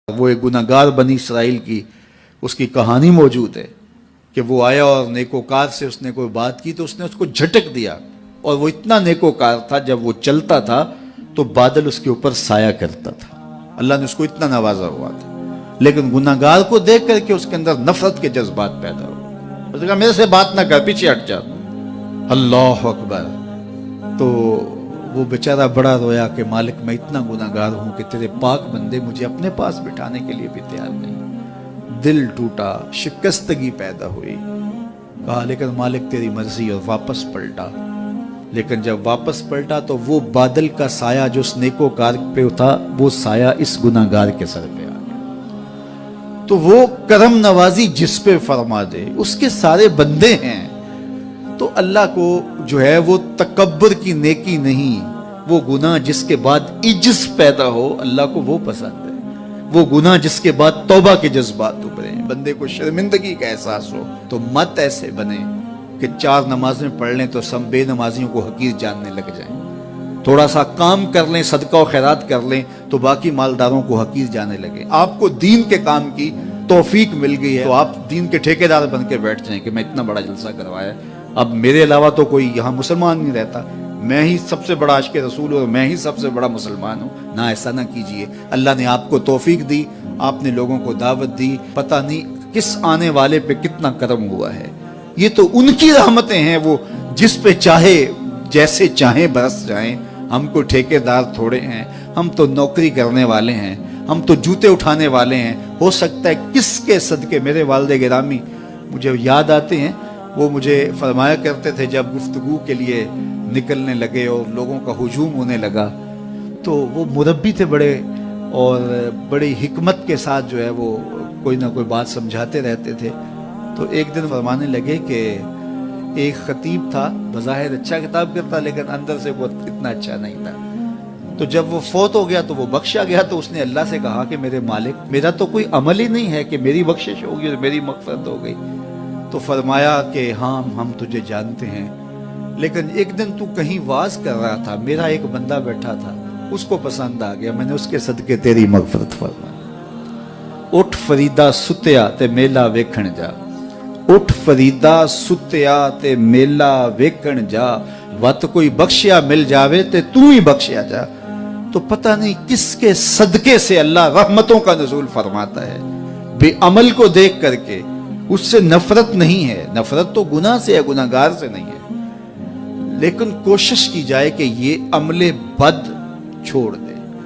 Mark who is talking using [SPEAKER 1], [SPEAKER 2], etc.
[SPEAKER 1] وہ ایک गुनाहगार बनी इसराइल की उसकी कहानी मौजूद है कि वो आया और नेकोकार से उसने कोई बात की तो उसने उसको झटक दिया, और वो इतना नेकोकार था जब वो चलता था तो बादल उसके ऊपर साया करता था। अल्लाह ने उसको इतना नवाजा हुआ था, लेकिन गुनाहगार को देख करके उसके अंदर नफरत के जज्बात पैदा हुए। उसने कहा मेरे से बात ना कर, पीछे हट जा। अल्लाह अकबर। तो वो बेचारा बड़ा रोया कि मालिक मैं इतना गुनाहगार हूं कि तेरे पाक बंदे मुझे अपने पास बिठाने के लिए भी तैयार नहीं। दिल टूटा, शिकस्तगी पैदा हुई। कहा लेकिन मालिक तेरी मर्जी, और वापस पलटा। लेकिन जब वापस पलटा तो वो बादल का साया जो उस नेकोकार पे था, वो साया इस गुनाहगार के सर पे आ गया। तो वो करम नवाजी जिस पे फरमा दे, उसके सारे बंदे हैं। तो अल्लाह को जो है वो तकब्बुर की नेकी नहीं, वो गुनाह जिसके बाद इज्ज पैदा हो, अल्लाह को वो पसंद है। वो गुनाह जिसके बाद तौबा के जज्बात उभरे, बंदे को शर्मिंदगी का एहसास हो। तो मत ऐसे बने कि 4 नमाजें पढ़ लें तो सब बेनमाजियों को हकीर जानने लग जाएं। थोड़ा सा काम कर लें, सदका और खैरात कर लें तो बाकी मालदारों को हकीर जाने लगे। आपको दीन के काम की तौफीक मिल गई है तो आप दीन के ठेकेदार बन के बैठ जाएं कि मैं इतना बड़ा जलसा करवाया, अब मेरे अलावा तो कोई यहाँ मुसलमान नहीं रहता, मैं ही सबसे बड़ा आशिक़ रसूल हूँ और मैं ही सबसे बड़ा मुसलमान हूँ। ना, ऐसा ना कीजिए। अल्लाह ने आपको तौफीक दी, आपने लोगों को दावत दी, पता नहीं किस आने वाले पे कितना करम हुआ है। ये तो उनकी रहमतें हैं, वो जिस पे चाहे जैसे चाहे बरस जाएं। हम कोई ठेकेदार थोड़े हैं, हम तो नौकरी करने वाले हैं, हम तो जूते उठाने वाले हैं। हो सकता है किसके सदके मेरे वालिद गिरामी मुझे याद आते हैं, वो मुझे फरमाया करते थे जब गुफ्तगू के लिए निकलने लगे और लोगों का हुजूम होने लगा, तो वो मुरब्बी थे बड़े, और बड़ी हिकमत के साथ जो है वो कोई ना कोई बात समझाते रहते थे। तो एक दिन फरमाने लगे कि एक खतीब था, बज़ाहिर अच्छा किताब करता लेकिन अंदर से वो इतना अच्छा नहीं था। तो जब वो फौत हो गया तो वो बख्शा गया, तो उसने अल्लाह से कहा कि मेरे मालिक, मेरा तो कोई अमल ही नहीं है कि मेरी बख्शिश होगी और मेरी मग़फ़िरत हो गई। तो फरमाया कि हाँ हम तुझे जानते हैं, लेकिन एक दिन तू कहीं वाज कर रहा था, मेरा एक बंदा बैठा था, उसको पसंद आ गया, मैंने उसके सदके तेरी मग़फ़िरत फरमाई। उठ फरीदा सुत्या ते मेला वेखण जा, उठ फरीदा सुत्या ते मेला वेखण जा, वत कोई बख्शिया मिल जावे ते तू ही बख्शिया जा। तो पता नहीं किसके सदके से अल्लाह रहमतों का नुज़ूल फरमाता है। बेअमल को देख करके उससे नफरत नहीं है, नफरत तो गुनाह से है, गुनाहगार से नहीं है। लेकिन कोशिश की जाए कि ये अमले बद छोड़ दे।